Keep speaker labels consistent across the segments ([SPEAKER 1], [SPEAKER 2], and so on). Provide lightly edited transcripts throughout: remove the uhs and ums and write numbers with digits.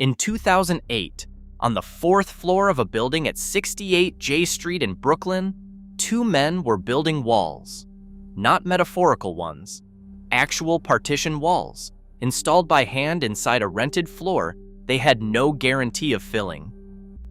[SPEAKER 1] In 2008, on the fourth floor of a building at 68 J Street in Brooklyn, two men were building walls. Not metaphorical ones, actual partition walls, installed by hand inside a rented floor they had no guarantee of filling.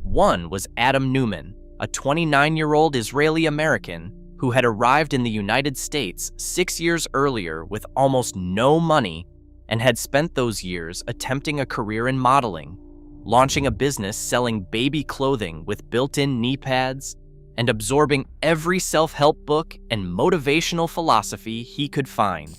[SPEAKER 1] One was Adam Neumann, a 29-year-old Israeli-American who had arrived in the United States 6 years earlier with almost no money and had spent those years attempting a career in modeling, launching a business selling baby clothing with built-in knee pads, and absorbing every self-help book and motivational philosophy he could find.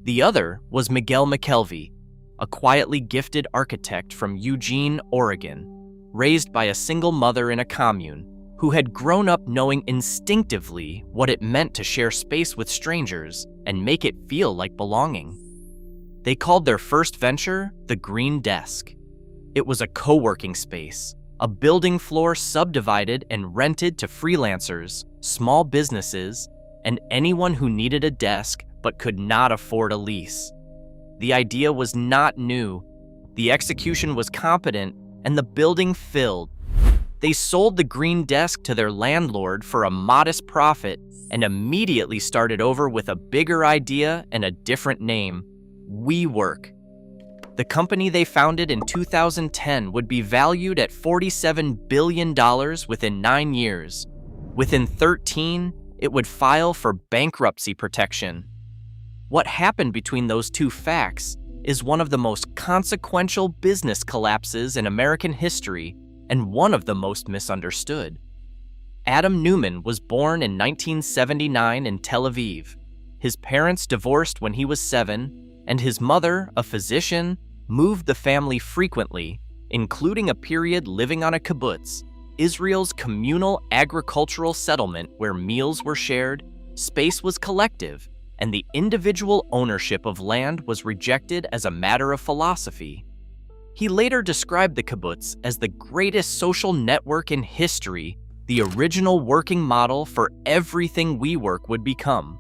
[SPEAKER 1] The other was Miguel McKelvey, a quietly gifted architect from Eugene, Oregon, raised by a single mother in a commune, who had grown up knowing instinctively what it meant to share space with strangers and make it feel like belonging. They called their first venture the Green Desk. It was a co-working space, a building floor subdivided and rented to freelancers, small businesses, and anyone who needed a desk but could not afford a lease. The idea was not new, the execution was competent, and the building filled. They sold the Green Desk to their landlord for a modest profit and immediately started over with a bigger idea and a different name: WeWork. The company they founded in 2010 would be valued at $47 billion within 9 years. Within 13, it would file for bankruptcy protection. What happened between those two facts is one of the most consequential business collapses in American history and one of the most misunderstood. Adam Neumann was born in 1979 in Tel Aviv. His parents divorced when he was 7, and his mother, a physician, moved the family frequently, including a period living on a kibbutz, Israel's communal agricultural settlement where meals were shared, space was collective, and the individual ownership of land was rejected as a matter of philosophy. He later described the kibbutz as the greatest social network in history, the original working model for everything WeWork would become.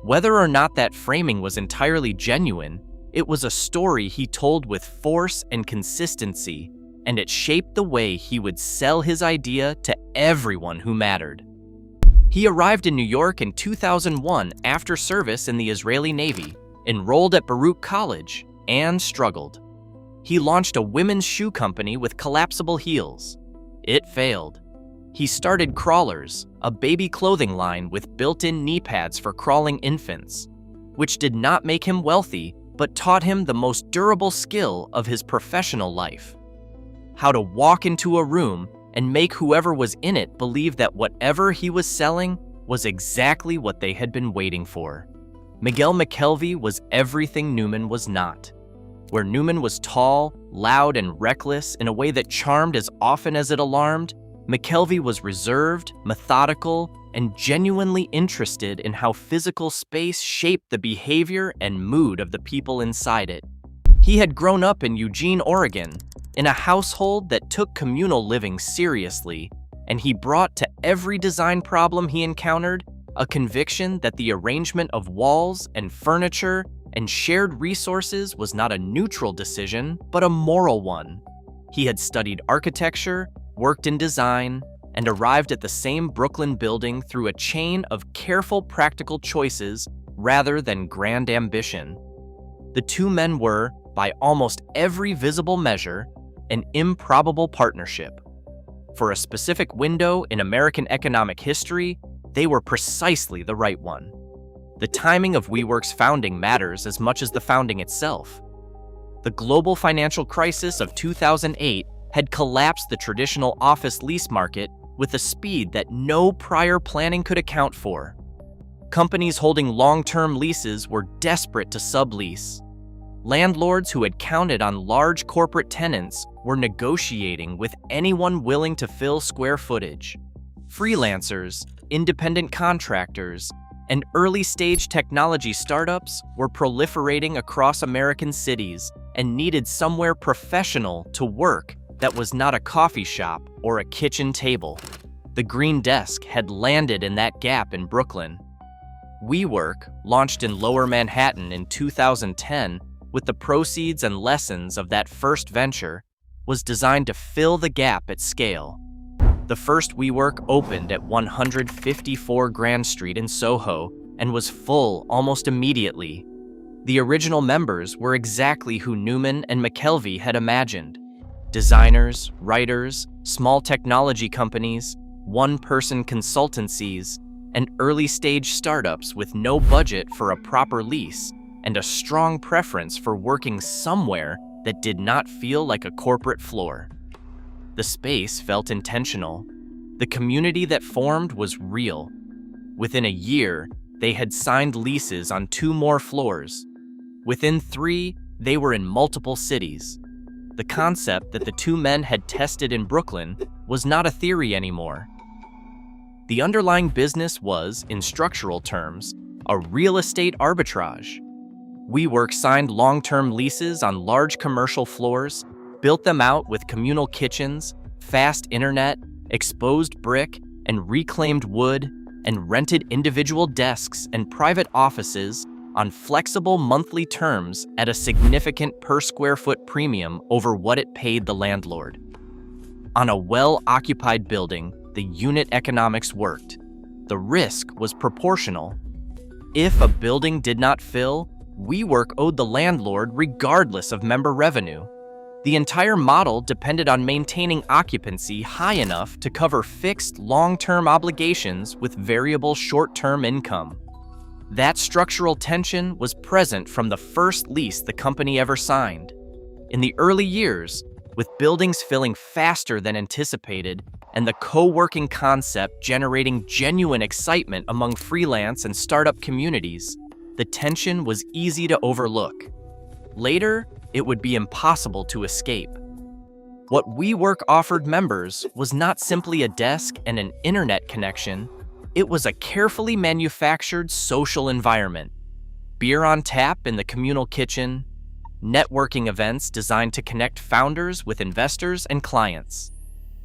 [SPEAKER 1] Whether or not that framing was entirely genuine, it was a story he told with force and consistency, and it shaped the way he would sell his idea to everyone who mattered. He arrived in New York in 2001 after service in the Israeli Navy, enrolled at Baruch College, and struggled. He launched a women's shoe company with collapsible heels. It failed. He started Crawlers, a baby clothing line with built-in knee pads for crawling infants, which did not make him wealthy, but taught him the most durable skill of his professional life: how to walk into a room and make whoever was in it believe that whatever he was selling was exactly what they had been waiting for. Miguel McKelvey was everything Neumann was not. Where Neumann was tall, loud, and reckless in a way that charmed as often as it alarmed, McKelvey was reserved, methodical, and genuinely interested in how physical space shaped the behavior and mood of the people inside it. He had grown up in Eugene, Oregon, in a household that took communal living seriously, and he brought to every design problem he encountered a conviction that the arrangement of walls and furniture and shared resources was not a neutral decision, but a moral one. He had studied architecture, worked in design, and arrived at the same Brooklyn building through a chain of careful practical choices rather than grand ambition. The two men were, by almost every visible measure, an improbable partnership. For a specific window in American economic history, they were precisely the right one. The timing of WeWork's founding matters as much as the founding itself. The global financial crisis of 2008 had collapsed the traditional office lease market with a speed that no prior planning could account for. Companies holding long-term leases were desperate to sublease. Landlords who had counted on large corporate tenants were negotiating with anyone willing to fill square footage. Freelancers, independent contractors, and early-stage technology startups were proliferating across American cities and needed somewhere professional to work that was not a coffee shop or a kitchen table. The Green Desk had landed in that gap in Brooklyn. WeWork, launched in Lower Manhattan in 2010, with the proceeds and lessons of that first venture, was designed to fill the gap at scale. The first WeWork opened at 154 Grand Street in Soho and was full almost immediately. The original members were exactly who Neumann and McKelvey had imagined: designers, writers, small technology companies, one-person consultancies, and early-stage startups with no budget for a proper lease and a strong preference for working somewhere that did not feel like a corporate floor. The space felt intentional. The community that formed was real. Within a year, they had signed leases on 2 more floors. Within 3, they were in multiple cities. The concept that the 2 men had tested in Brooklyn was not a theory anymore. The underlying business was, in structural terms, a real estate arbitrage. WeWork signed long-term leases on large commercial floors, built them out with communal kitchens, fast internet, exposed brick, and reclaimed wood, and rented individual desks and private offices on flexible monthly terms at a significant per-square-foot premium over what it paid the landlord. On a well-occupied building, the unit economics worked. The risk was proportional. If a building did not fill, WeWork owed the landlord regardless of member revenue. The entire model depended on maintaining occupancy high enough to cover fixed long-term obligations with variable short-term income. That structural tension was present from the first lease the company ever signed. In the early years, with buildings filling faster than anticipated and the co-working concept generating genuine excitement among freelance and startup communities, the tension was easy to overlook. Later, it would be impossible to escape. What WeWork offered members was not simply a desk and an internet connection. It was a carefully manufactured social environment. Beer on tap in the communal kitchen, networking events designed to connect founders with investors and clients,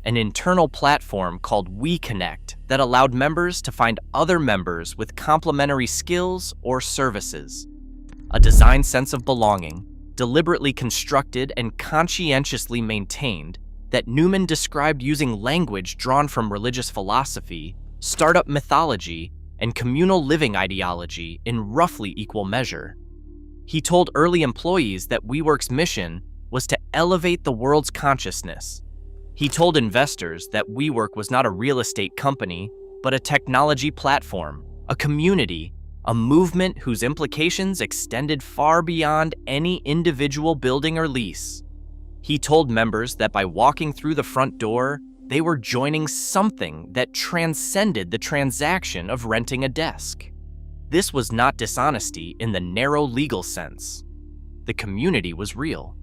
[SPEAKER 1] an internal platform called WeConnect that allowed members to find other members with complementary skills or services, a design sense of belonging, deliberately constructed and conscientiously maintained, that Neumann described using language drawn from religious philosophy, startup mythology, and communal living ideology in roughly equal measure. He told early employees that WeWork's mission was to elevate the world's consciousness. He told investors that WeWork was not a real estate company, but a technology platform, a community, a movement whose implications extended far beyond any individual building or lease. He told members that by walking through the front door, they were joining something that transcended the transaction of renting a desk. This was not dishonesty in the narrow legal sense. The community was real.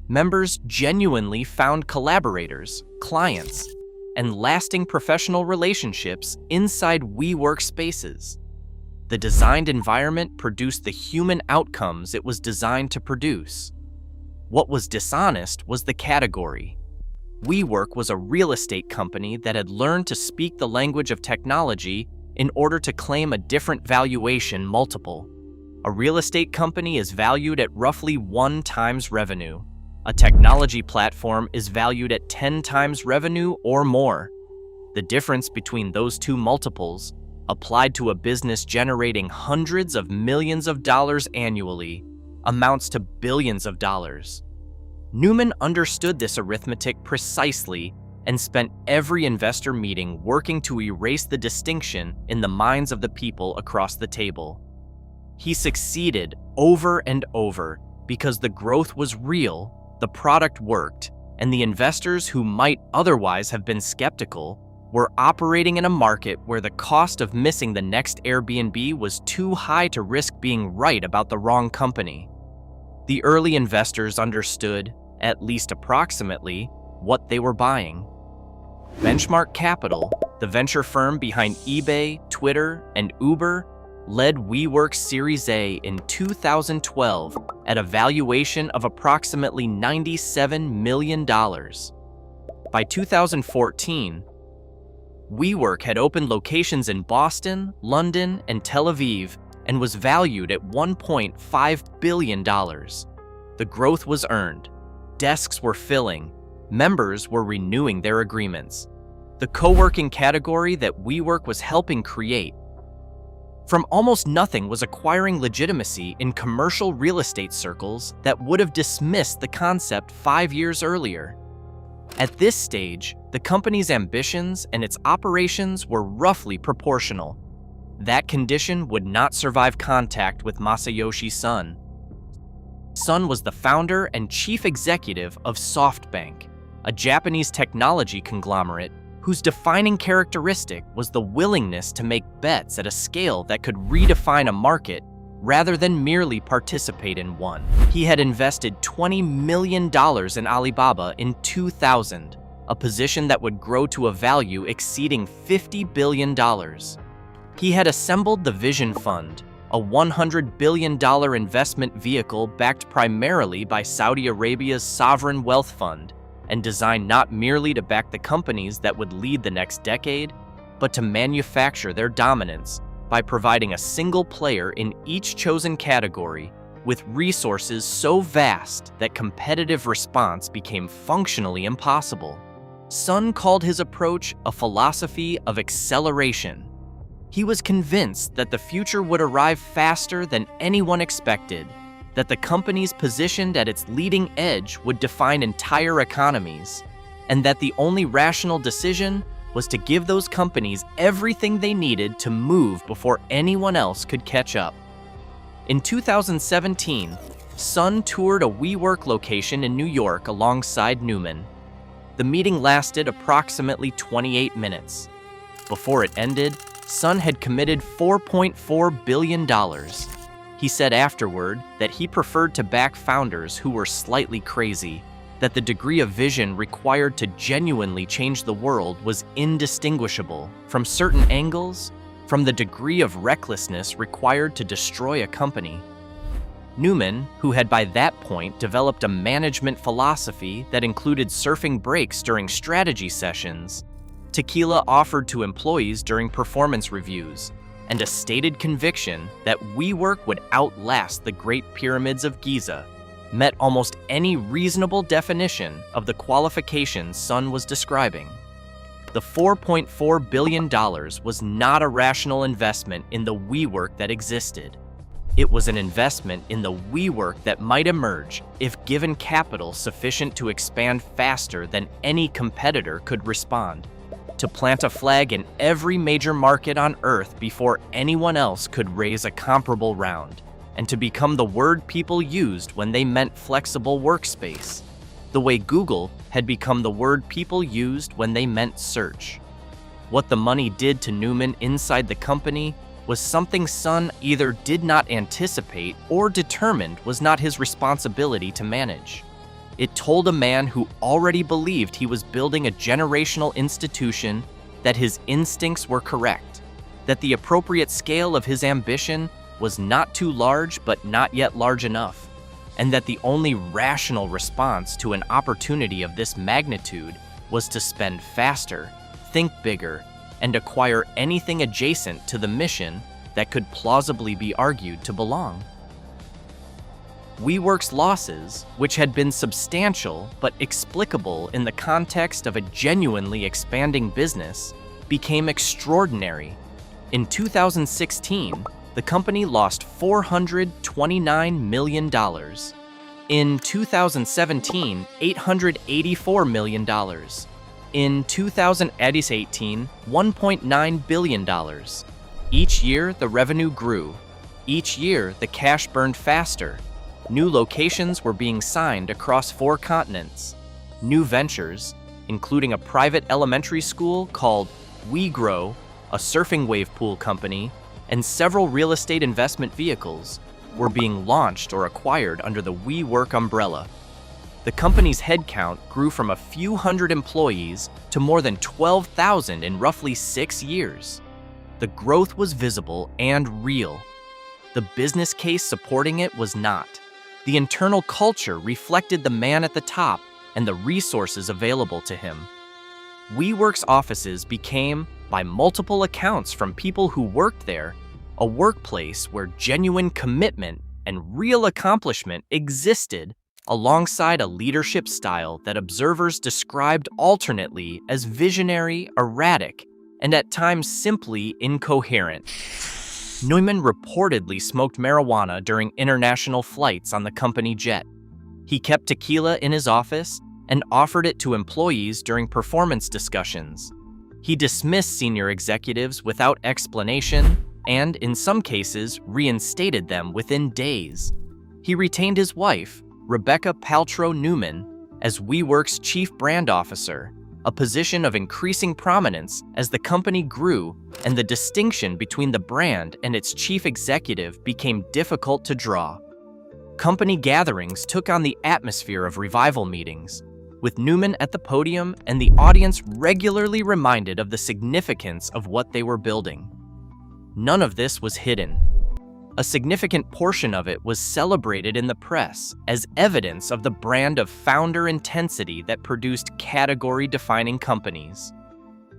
[SPEAKER 1] Members genuinely found collaborators, clients, and lasting professional relationships inside WeWork spaces. The designed environment produced the human outcomes it was designed to produce. What was dishonest was the category. WeWork was a real estate company that had learned to speak the language of technology in order to claim a different valuation multiple. A real estate company is valued at roughly 1 times revenue. A technology platform is valued at 10 times revenue or more. The difference between those 2 multiples, applied to a business generating hundreds of millions of dollars annually, amounts to billions of dollars. Neumann understood this arithmetic precisely and spent every investor meeting working to erase the distinction in the minds of the people across the table. He succeeded over and over because the growth was real, the product worked, and the investors who might otherwise have been skeptical were operating in a market where the cost of missing the next Airbnb was too high to risk being right about the wrong company. The early investors understood, at least approximately, what they were buying. Benchmark Capital, the venture firm behind eBay, Twitter, and Uber, led WeWork's Series A in 2012 at a valuation of approximately $97 million. By 2014, WeWork had opened locations in Boston, London, and Tel Aviv and was valued at $1.5 billion. The growth was earned. Desks were filling. Members were renewing their agreements. The co-working category that WeWork was helping create from almost nothing was acquiring legitimacy in commercial real estate circles that would have dismissed the concept 5 years earlier. At this stage, the company's ambitions and its operations were roughly proportional. That condition would not survive contact with Masayoshi Son. Son was the founder and chief executive of SoftBank, a Japanese technology conglomerate whose defining characteristic was the willingness to make bets at a scale that could redefine a market rather than merely participate in one. He had invested $20 million in Alibaba in 2000, a position that would grow to a value exceeding $50 billion. He had assembled the Vision Fund, a $100 billion investment vehicle backed primarily by Saudi Arabia's sovereign wealth fund, and designed not merely to back the companies that would lead the next decade, but to manufacture their dominance by providing a single player in each chosen category with resources so vast that competitive response became functionally impossible. Son called his approach a philosophy of acceleration. He was convinced that the future would arrive faster than anyone expected, that the companies positioned at its leading edge would define entire economies, and that the only rational decision was to give those companies everything they needed to move before anyone else could catch up. In 2017, Son toured a WeWork location in New York alongside Neumann. The meeting lasted approximately 28 minutes. Before it ended, Son had committed $4.4 billion. He said afterward that he preferred to back founders who were slightly crazy, that the degree of vision required to genuinely change the world was indistinguishable, from certain angles, from the degree of recklessness required to destroy a company. Neumann, who had by that point developed a management philosophy that included surfing breaks during strategy sessions, tequila offered to employees during performance reviews, and a stated conviction that WeWork would outlast the Great Pyramids of Giza, met almost any reasonable definition of the qualifications Son was describing. The $4.4 billion was not a rational investment in the WeWork that existed. It was an investment in the WeWork that might emerge if given capital sufficient to expand faster than any competitor could respond, to plant a flag in every major market on Earth before anyone else could raise a comparable round, and to become the word people used when they meant flexible workspace, the way Google had become the word people used when they meant search. What the money did to Neumann inside the company was something Son either did not anticipate or determined was not his responsibility to manage. It told a man who already believed he was building a generational institution that his instincts were correct, that the appropriate scale of his ambition was not too large but not yet large enough, and that the only rational response to an opportunity of this magnitude was to spend faster, think bigger, and acquire anything adjacent to the mission that could plausibly be argued to belong. WeWork's losses, which had been substantial but explicable in the context of a genuinely expanding business, became extraordinary. In 2016, the company lost $429 million. In 2017, $884 million. In 2018, $1.9 billion. Each year, the revenue grew. Each year, the cash burned faster. New locations were being signed across 4 continents. New ventures, including a private elementary school called WeGrow, a surfing wave pool company, and several real estate investment vehicles, were being launched or acquired under the WeWork umbrella. The company's headcount grew from a few hundred employees to more than 12,000 in roughly 6 years. The growth was visible and real. The business case supporting it was not. The internal culture reflected the man at the top and the resources available to him. WeWork's offices became, by multiple accounts from people who worked there, a workplace where genuine commitment and real accomplishment existed alongside a leadership style that observers described alternately as visionary, erratic, and at times simply incoherent. Neumann reportedly smoked marijuana during international flights on the company jet. He kept tequila in his office and offered it to employees during performance discussions. He dismissed senior executives without explanation and, in some cases, reinstated them within days. He retained his wife, Rebecca Paltrow Neumann, as WeWork's chief brand officer, a position of increasing prominence as the company grew and the distinction between the brand and its chief executive became difficult to draw. Company gatherings took on the atmosphere of revival meetings, with Neumann at the podium and the audience regularly reminded of the significance of what they were building. None of this was hidden. A significant portion of it was celebrated in the press as evidence of the brand of founder intensity that produced category-defining companies.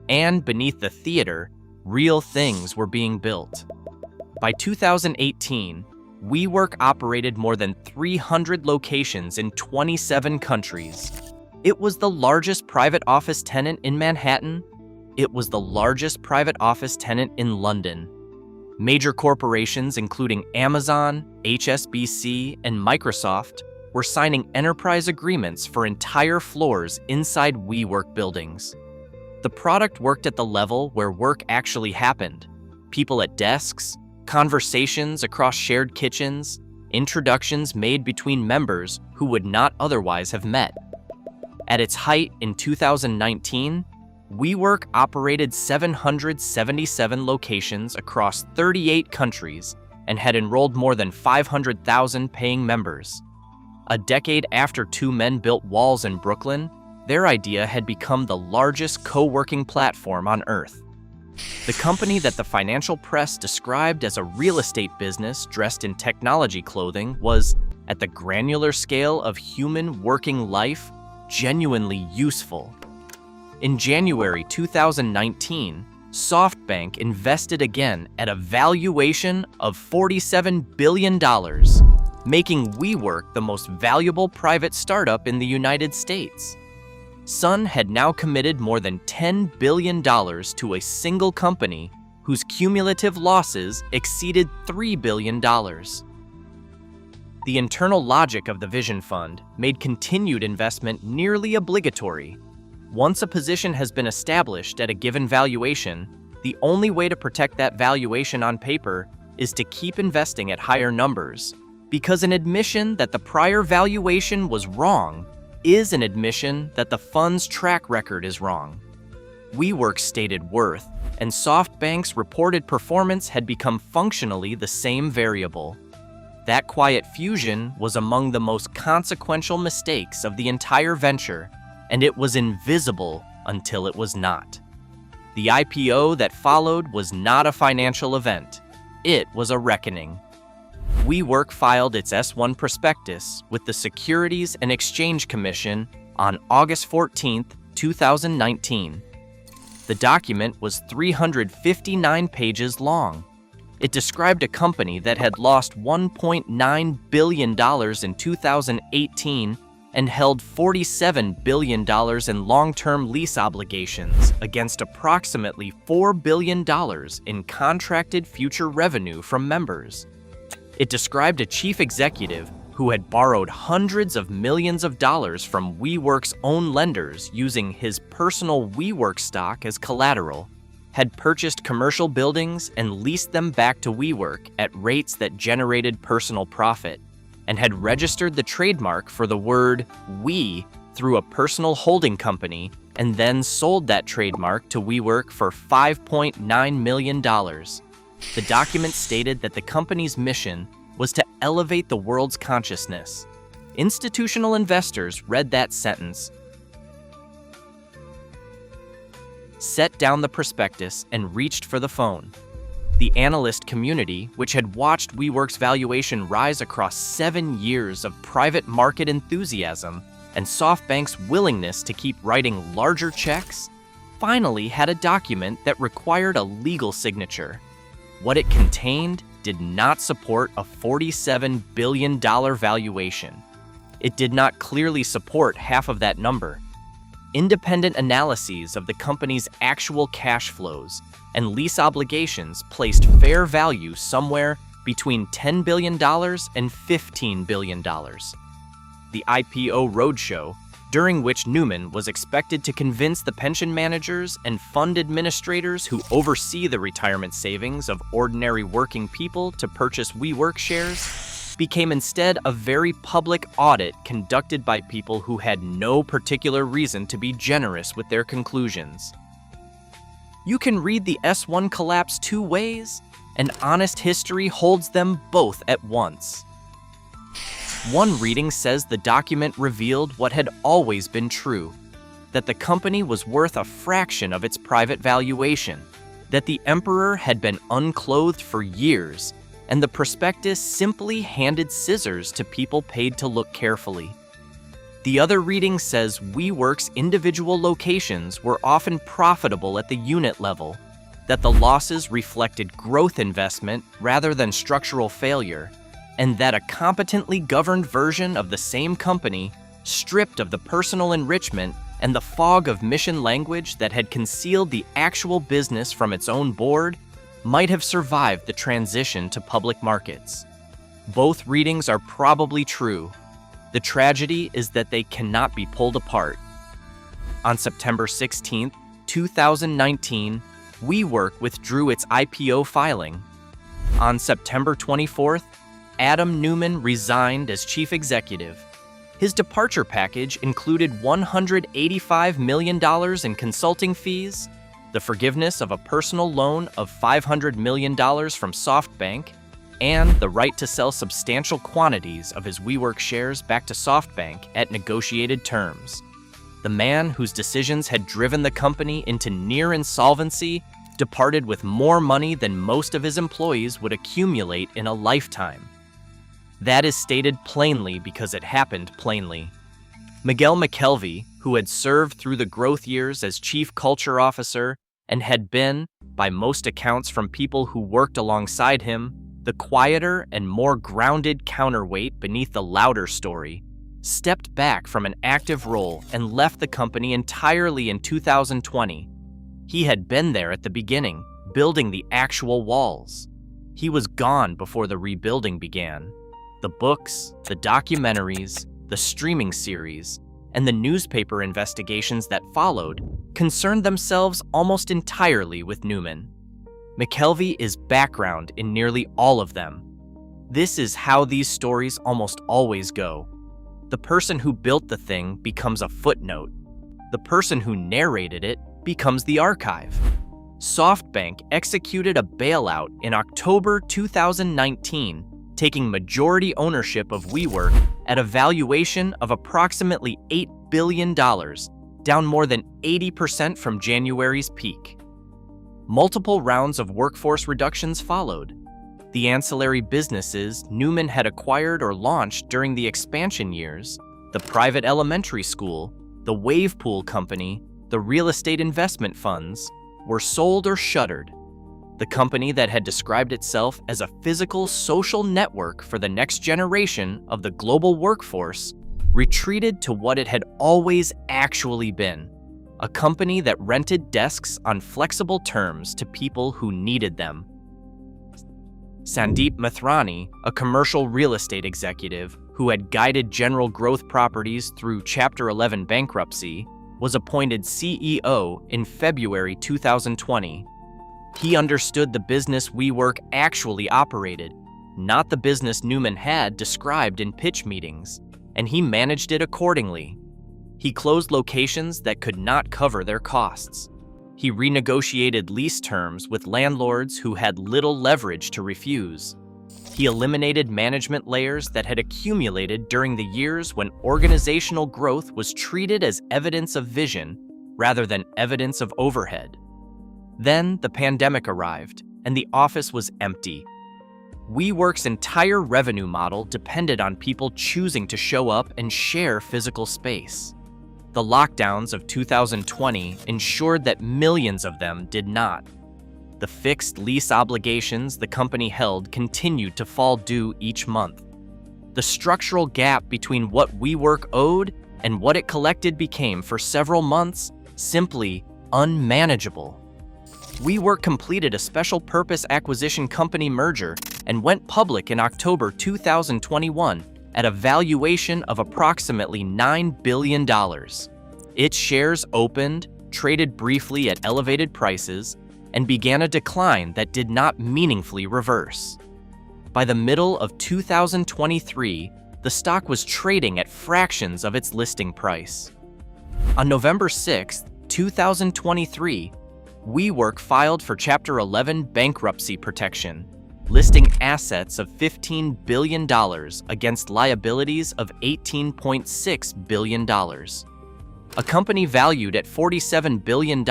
[SPEAKER 1] And beneath the theater, real things were being built. By 2018, WeWork operated more than 300 locations in 27 countries. It was the largest private office tenant in Manhattan. It was the largest private office tenant in London. Major corporations including Amazon, HSBC, and Microsoft were signing enterprise agreements for entire floors inside WeWork buildings. The product worked at the level where work actually happened. People at desks, conversations across shared kitchens, introductions made between members who would not otherwise have met. At its height in 2019, WeWork operated 777 locations across 38 countries and had enrolled more than 500,000 paying members. A decade after two men built walls in Brooklyn, their idea had become the largest co-working platform on Earth. The company that the financial press described as a real estate business dressed in technology clothing was, at the granular scale of human working life, genuinely useful. In January 2019, SoftBank invested again at a valuation of $47 billion, making WeWork the most valuable private startup in the United States. Sun had now committed more than $10 billion to a single company whose cumulative losses exceeded $3 billion. The internal logic of the Vision Fund made continued investment nearly obligatory. Once a position has been established at a given valuation, the only way to protect that valuation on paper is to keep investing at higher numbers, because an admission that the prior valuation was wrong is an admission that the fund's track record is wrong. WeWork's stated worth and SoftBank's reported performance had become functionally the same variable. That quiet fusion was among the most consequential mistakes of the entire venture, and it was invisible until it was not. The IPO that followed was not a financial event. It was a reckoning. WeWork filed its S-1 prospectus with the Securities and Exchange Commission on August 14, 2019. The document was 359 pages long. It described a company that had lost $1.9 billion in 2018 and held $47 billion in long-term lease obligations against approximately $4 billion in contracted future revenue from members. It described a chief executive who had borrowed hundreds of millions of dollars from WeWork's own lenders using his personal WeWork stock as collateral, had purchased commercial buildings and leased them back to WeWork at rates that generated personal profit, and had registered the trademark for the word "we" through a personal holding company and then sold that trademark to WeWork for $5.9 million. The document stated that the company's mission was to elevate the world's consciousness. Institutional investors read that sentence, set down the prospectus, and reached for the phone. The analyst community, which had watched WeWork's valuation rise across 7 years of private market enthusiasm and SoftBank's willingness to keep writing larger checks, finally had a document that required a legal signature. What it contained did not support a $47 billion valuation. it did not clearly support half of that number. Independent analyses of the company's actual cash flows and lease obligations placed fair value somewhere between $10 billion and $15 billion. The IPO roadshow, during which Neumann was expected to convince the pension managers and fund administrators who oversee the retirement savings of ordinary working people to purchase WeWork shares, became instead a very public audit conducted by people who had no particular reason to be generous with their conclusions. You can read the S1 collapse two ways, and honest history holds them both at once. One reading says the document revealed what had always been true, that the company was worth a fraction of its private valuation, that the emperor had been unclothed for years, and the prospectus simply handed scissors to people paid to look carefully. The other reading says WeWork's individual locations were often profitable at the unit level, that the losses reflected growth investment rather than structural failure, and that a competently governed version of the same company, stripped of the personal enrichment and the fog of mission language that had concealed the actual business from its own board, might have survived the transition to public markets. Both readings are probably true. The tragedy is that they cannot be pulled apart. On September 16, 2019, WeWork withdrew its IPO filing. On September 24th, Adam Neumann resigned as chief executive. His departure package included $185 million in consulting fees, the forgiveness of a personal loan of $500 million from SoftBank, and the right to sell substantial quantities of his WeWork shares back to SoftBank at negotiated terms. The man whose decisions had driven the company into near insolvency departed with more money than most of his employees would accumulate in a lifetime. That is stated plainly because it happened plainly. Miguel McKelvey, who had served through the growth years as chief culture officer and had been, by most accounts from people who worked alongside him, the quieter and more grounded counterweight beneath the louder story, stepped back from an active role and left the company entirely in 2020. He had been there at the beginning, building the actual walls. He was gone before the rebuilding began. The books, the documentaries, the streaming series, and the newspaper investigations that followed concerned themselves almost entirely with Neumann. McKelvey is background in nearly all of them. This is how these stories almost always go. The person who built the thing becomes a footnote. The person who narrated it becomes the archive. SoftBank executed a bailout in October 2019, taking majority ownership of WeWork at a valuation of approximately $8 billion, down more than 80% from January's peak. Multiple rounds of workforce reductions followed. The ancillary businesses Neumann had acquired or launched during the expansion years, the private elementary school, the wave pool company, the real estate investment funds, were sold or shuttered. The company that had described itself as a physical social network for the next generation of the global workforce retreated to what it had always actually been, a company that rented desks on flexible terms to people who needed them. Sandeep Mathrani, a commercial real estate executive who had guided General Growth Properties through Chapter 11 bankruptcy, was appointed CEO in February 2020. He understood the business WeWork actually operated, not the business Neumann had described in pitch meetings, and he managed it accordingly. He closed locations that could not cover their costs. He renegotiated lease terms with landlords who had little leverage to refuse. He eliminated management layers that had accumulated during the years when organizational growth was treated as evidence of vision rather than evidence of overhead. Then the pandemic arrived, and the office was empty. WeWork's entire revenue model depended on people choosing to show up and share physical space. The lockdowns of 2020 ensured that millions of them did not. The fixed lease obligations the company held continued to fall due each month. The structural gap between what WeWork owed and what it collected became, for several months, simply unmanageable. WeWork completed a special purpose acquisition company merger and went public in October 2021 at a valuation of approximately $9 billion. Its shares opened, traded briefly at elevated prices, and began a decline that did not meaningfully reverse. By the middle of 2023, the stock was trading at fractions of its listing price. On November 6, 2023, WeWork filed for Chapter 11 bankruptcy protection, listing assets of $15 billion against liabilities of $18.6 billion. A company valued at $47 billion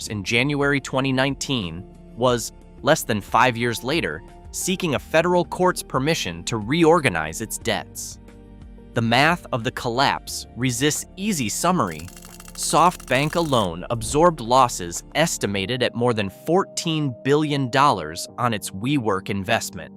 [SPEAKER 1] in January 2019 was, less than 5 years later, seeking a federal court's permission to reorganize its debts. The math of the collapse resists easy summary. SoftBank alone absorbed losses estimated at more than $14 billion on its WeWork investment.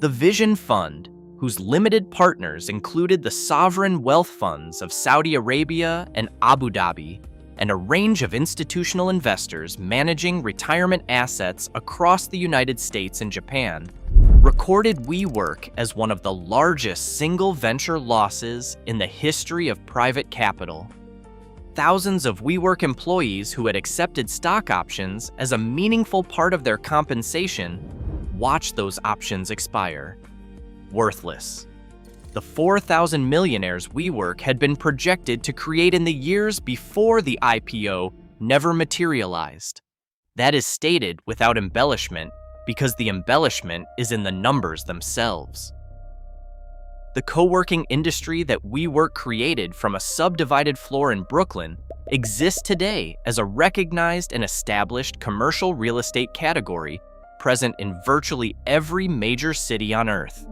[SPEAKER 1] The Vision Fund, whose limited partners included the sovereign wealth funds of Saudi Arabia and Abu Dhabi, and a range of institutional investors managing retirement assets across the United States and Japan, recorded WeWork as one of the largest single venture losses in the history of private capital. Thousands of WeWork employees who had accepted stock options as a meaningful part of their compensation watched those options expire. Worthless. The 4,000 millionaires WeWork had been projected to create in the years before the IPO never materialized. That is stated without embellishment because the embellishment is in the numbers themselves. The co-working industry that WeWork created from a subdivided floor in Brooklyn exists today as a recognized and established commercial real estate category present in virtually every major city on Earth.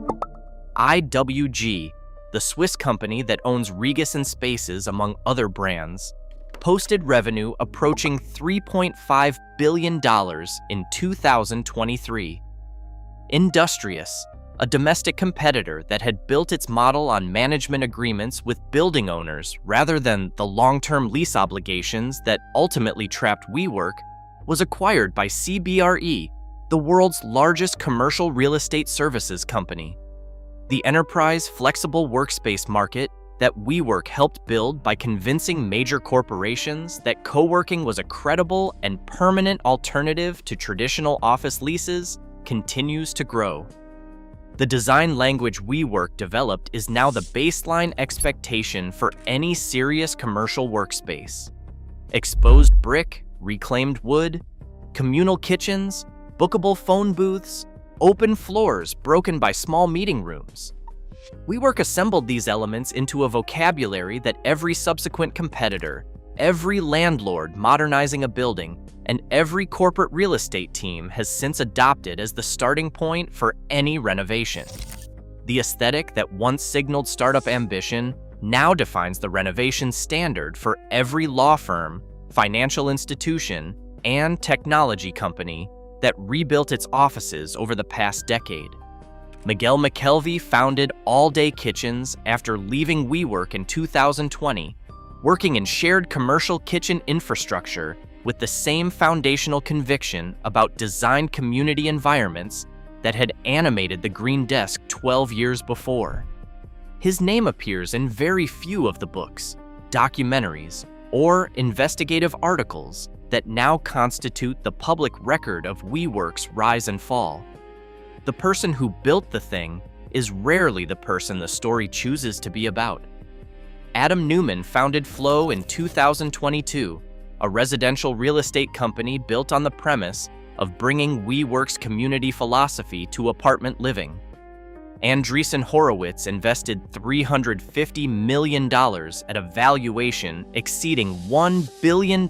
[SPEAKER 1] IWG, the Swiss company that owns Regus and Spaces among other brands, posted revenue approaching $3.5 billion in 2023. Industrious, a domestic competitor that had built its model on management agreements with building owners rather than the long-term lease obligations that ultimately trapped WeWork, was acquired by CBRE, the world's largest commercial real estate services company. The enterprise flexible workspace market that WeWork helped build by convincing major corporations that co-working was a credible and permanent alternative to traditional office leases continues to grow. The design language WeWork developed is now the baseline expectation for any serious commercial workspace. Exposed brick, reclaimed wood, communal kitchens, bookable phone booths, open floors broken by small meeting rooms. WeWork assembled these elements into a vocabulary that every subsequent competitor, every landlord modernizing a building, and every corporate real estate team has since adopted as the starting point for any renovation. The aesthetic that once signaled startup ambition now defines the renovation standard for every law firm, financial institution, and technology company that rebuilt its offices over the past decade. Miguel McKelvey founded All Day Kitchens after leaving WeWork in 2020, working in shared commercial kitchen infrastructure with the same foundational conviction about designed community environments that had animated the Green Desk 12 years before. His name appears in very few of the books, documentaries, or investigative articles that now constitute the public record of WeWork's rise and fall. The person who built the thing is rarely the person the story chooses to be about. Adam Neumann founded Flow in 2022, a residential real estate company built on the premise of bringing WeWork's community philosophy to apartment living. Andreessen Horowitz invested $350 million at a valuation exceeding $1 billion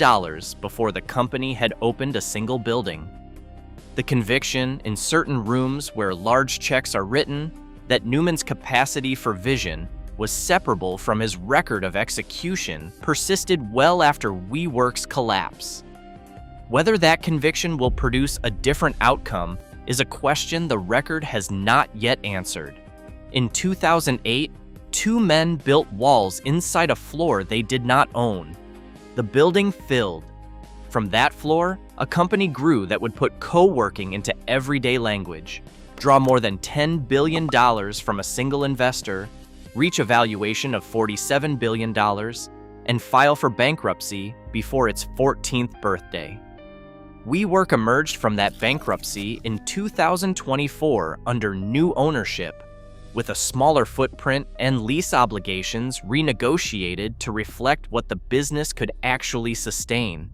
[SPEAKER 1] before the company had opened a single building. The conviction in certain rooms where large checks are written that Neumann's capacity for vision was separable from his record of execution persisted well after WeWork's collapse. Whether that conviction will produce a different outcome is a question the record has not yet answered. In 2008, two men built walls inside a floor they did not own. The building filled. From that floor, a company grew that would put co-working into everyday language, draw more than $10 billion from a single investor, reach a valuation of $47 billion, and file for bankruptcy before its 14th birthday. WeWork emerged from that bankruptcy in 2024 under new ownership, with a smaller footprint and lease obligations renegotiated to reflect what the business could actually sustain.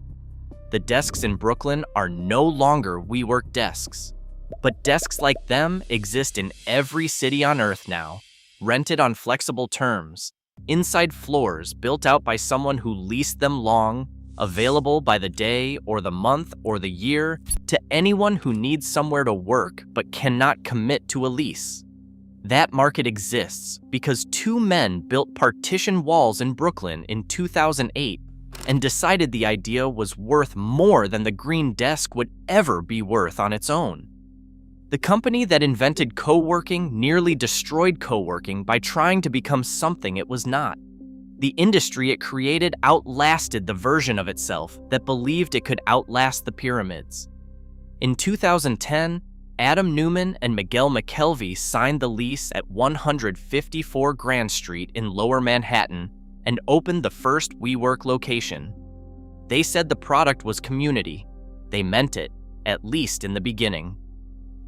[SPEAKER 1] The desks in Brooklyn are no longer WeWork desks, but desks like them exist in every city on Earth now, rented on flexible terms, inside floors built out by someone who leased them long, available by the day or the month or the year to anyone who needs somewhere to work but cannot commit to a lease. That market exists because two men built partition walls in Brooklyn in 2008 and decided the idea was worth more than the green desk would ever be worth on its own. The company that invented co-working nearly destroyed co-working by trying to become something it was not. The industry it created outlasted the version of itself that believed it could outlast the pyramids. In 2010, Adam Neumann and Miguel McKelvey signed the lease at 154 Grand Street in Lower Manhattan and opened the first WeWork location. They said the product was community. They meant it, at least in the beginning.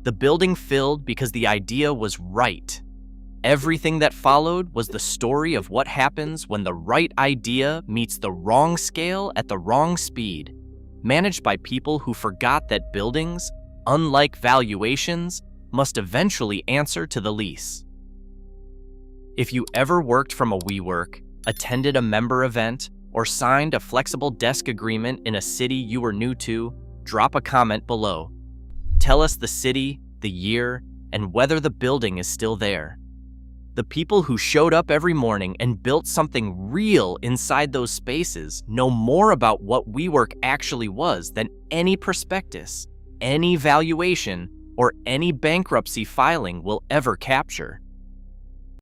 [SPEAKER 1] The building filled because the idea was right. Everything that followed was the story of what happens when the right idea meets the wrong scale at the wrong speed, managed by people who forgot that buildings, unlike valuations, must eventually answer to the lease. If you ever worked from a WeWork, attended a member event, or signed a flexible desk agreement in a city you were new to, drop a comment below. Tell us the city, the year, and whether the building is still there. The people who showed up every morning and built something real inside those spaces know more about what WeWork actually was than any prospectus, any valuation, or any bankruptcy filing will ever capture.